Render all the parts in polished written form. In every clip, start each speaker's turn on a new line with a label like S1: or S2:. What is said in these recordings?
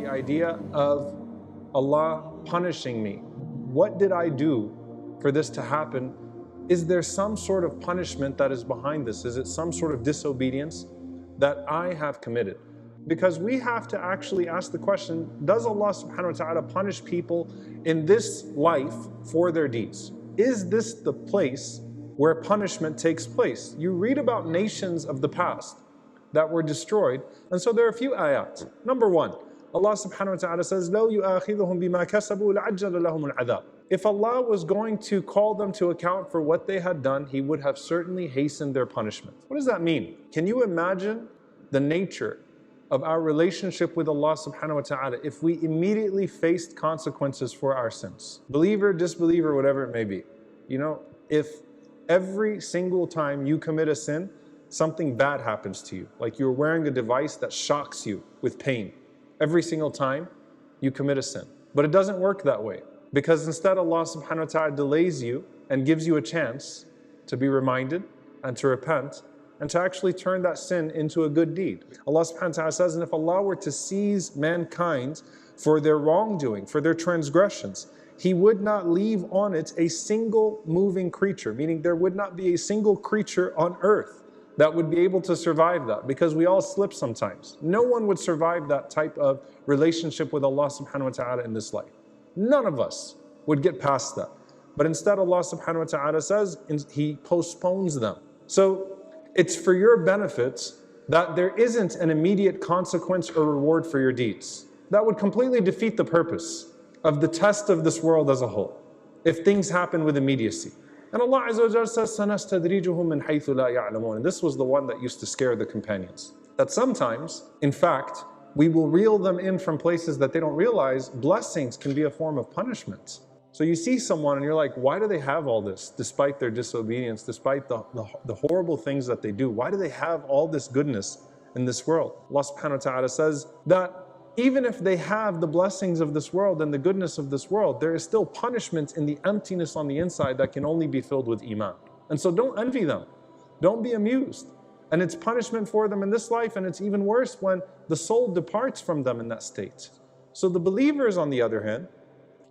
S1: idea of Allah punishing me. What did I do for this to happen? Is there some sort of punishment that is behind this? Is it some sort of disobedience that I have committed? Because we have to actually ask the question, does Allah subhanahu wa ta'ala punish people in this life for their deeds? Is this the place where punishment takes place? You read about nations of the past that were destroyed, and so there are a few ayat. Number one, Allah subhanahu wa ta'ala says, لَوْ يُؤَاخِذُهُمْ بِمَا كَسَبُوا لَعَجَّلَ لَهُمُ الْعَذَابِ. If Allah was going to call them to account for what they had done, He would have certainly hastened their punishment. What does that mean? Can you imagine the nature of our relationship with Allah subhanahu wa ta'ala if we immediately faced consequences for our sins? Believer, disbeliever, whatever it may be. You know, if every single time you commit a sin, something bad happens to you, like you're wearing a device that shocks you with pain, every single time you commit a sin. But it doesn't work that way, because instead Allah subhanahu wa ta'ala delays you and gives you a chance to be reminded and to repent and to actually turn that sin into a good deed. Allah subhanahu wa ta'ala says, and if Allah were to seize mankind for their wrongdoing, for their transgressions, He would not leave on it a single moving creature, meaning there would not be a single creature on earth that would be able to survive that, because we all slip sometimes. No one would survive that type of relationship with Allah subhanahu wa ta'ala in this life. None of us would get past that. But instead Allah subhanahu wa ta'ala says, He postpones them. So it's for your benefit that there isn't an immediate consequence or reward for your deeds. That would completely defeat the purpose of the test of this world as a whole, if things happen with immediacy. And Allah Azza wa Jalla says, سَنَسْتَدْرِيجُهُم مِّنْ حَيْثُ لَا يَعْلَمُونَ. And this was the one that used to scare the companions. That sometimes, in fact, we will reel them in from places that they don't realize. Blessings can be a form of punishment. So you see someone and you're like, why do they have all this despite their disobedience, despite the horrible things that they do? Why do they have all this goodness in this world? Allah subhanahu wa ta'ala says that even if they have the blessings of this world and the goodness of this world, there is still punishment in the emptiness on the inside that can only be filled with iman. And so don't envy them. Don't be amused. And it's punishment for them in this life, and it's even worse when the soul departs from them in that state. So the believers, on the other hand,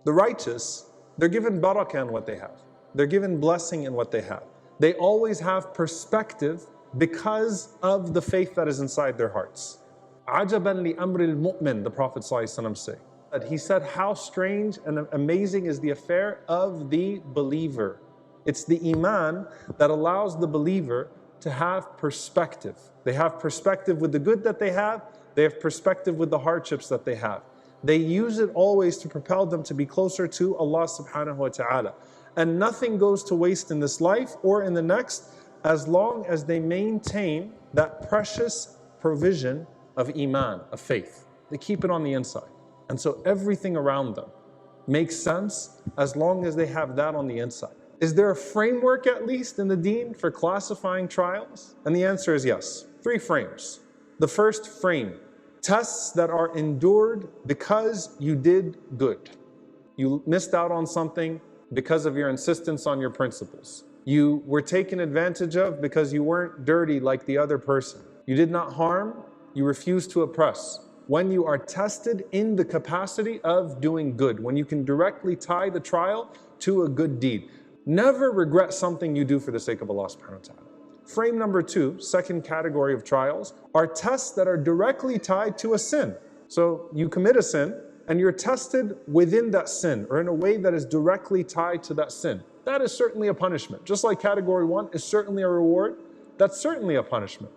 S1: the righteous, they're given barakah in what they have. They're given blessing in what they have. They always have perspective because of the faith that is inside their hearts. عَجَبًا لِأَمْرِ الْمُؤْمِنِ, the Prophet ﷺ said. He said, how strange and amazing is the affair of the believer. It's the iman that allows the believer to have perspective. They have perspective with the good that they have have perspective with the hardships that they have. They use it always to propel them to be closer to Allah subhanahu wa ta'ala. And nothing goes to waste in this life or in the next as long as they maintain that precious provision of iman, of faith. They keep it on the inside. And so everything around them makes sense as long as they have that on the inside. Is there a framework, at least in the Deen, for classifying trials? And the answer is yes. 3 frames. The first frame, tests that are endured because you did good. You missed out on something because of your insistence on your principles. You were taken advantage of because you weren't dirty like the other person. You did not harm, you refused to oppress. When you are tested in the capacity of doing good, when you can directly tie the trial to a good deed. Never regret something you do for the sake of Allah subhanahu wa ta'ala. Frame number 2, second category of trials, are tests that are directly tied to a sin. So you commit a sin and you're tested within that sin or in a way that is directly tied to that sin. That is certainly a punishment. Just like category 1 is certainly a reward, that's certainly a punishment.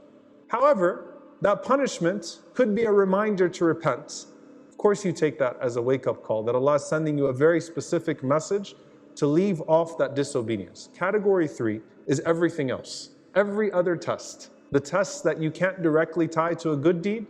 S1: However, that punishment could be a reminder to repent. Of course you take that as a wake-up call, that Allah is sending you a very specific message to leave off that disobedience. Category 3 is everything else. Every other test. The tests that you can't directly tie to a good deed,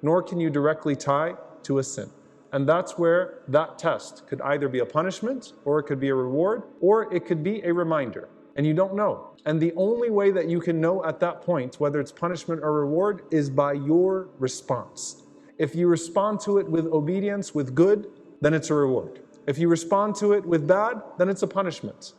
S1: nor can you directly tie to a sin. And that's where that test could either be a punishment, or it could be a reward, or it could be a reminder. And you don't know. And the only way that you can know at that point, whether it's punishment or reward, is by your response. If you respond to it with obedience, with good, then it's a reward. If you respond to it with bad, then it's a punishment.